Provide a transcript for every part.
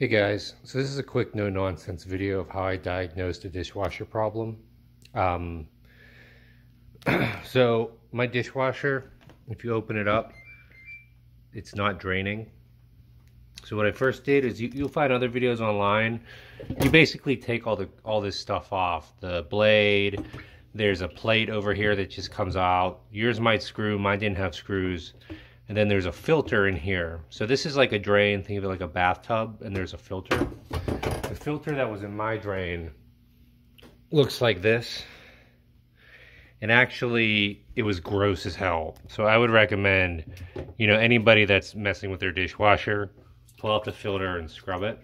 Hey guys, so this is a quick no-nonsense video of how I diagnosed a dishwasher problem. Um, so my dishwasher, if you open it up, it's not draining. So what I first did is you'll find other videos online. You basically take all this stuff off. The blade, there's a plate over here that just comes out. Yours might screw, mine didn't have screws. And then there's a filter in here. So this is like a drain, think of it like a bathtub, and there's a filter. The filter that was in my drain looks like this. And actually, it was gross as hell. So I would recommend, anybody that's messing with their dishwasher, pull out the filter and scrub it.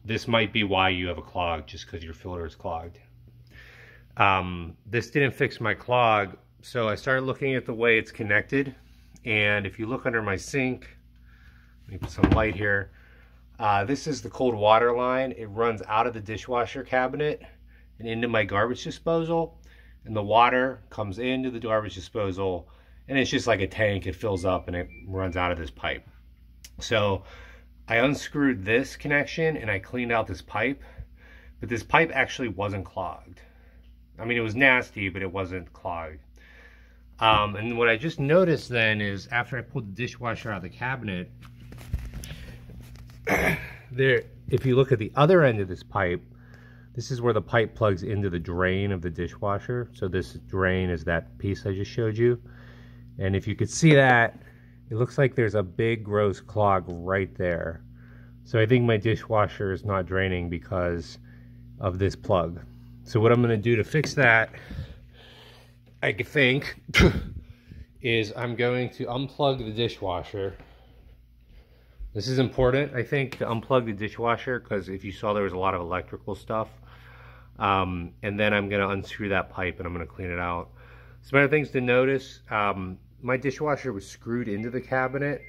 This might be why you have a clog, just because your filter is clogged. This didn't fix my clog, so I started looking at the way it's connected. And if you look under my sink, let me put some light here. This is the cold water line. It runs out of the dishwasher cabinet and into my garbage disposal. And the water comes into the garbage disposal. And it's just like a tank. It fills up and it runs out of this pipe. So I unscrewed this connection and I cleaned out this pipe. But this pipe actually wasn't clogged. I mean, it was nasty, but it wasn't clogged. And what I just noticed then is after I pulled the dishwasher out of the cabinet, if you look at the other end of this pipe, this is where the pipe plugs into the drain of the dishwasher. So this drain is that piece I just showed you. And if you could see that, it looks like there's a big gross clog right there. So I think my dishwasher is not draining because of this plug. So what I'm going to do to fix that, I think, is I'm going to unplug the dishwasher. This is important, I think, to unplug the dishwasher, because if you saw, there was a lot of electrical stuff. And then I'm going to unscrew that pipe and I'm going to clean it out. Some other things to notice, my dishwasher was screwed into the cabinet.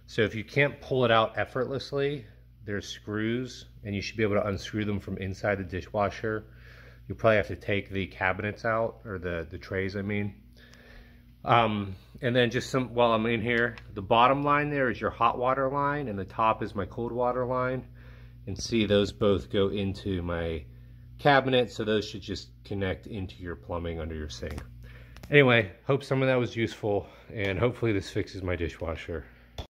So if you can't pull it out effortlessly, there's screws and you should be able to unscrew them from inside the dishwasher. You'll probably have to take the cabinets out, or the trays, I mean. And then just while I'm in here, the bottom line there is your hot water line, and the top is my cold water line. And see, those both go into my cabinet, so those should just connect into your plumbing under your sink. Anyway, hope some of that was useful, and hopefully this fixes my dishwasher.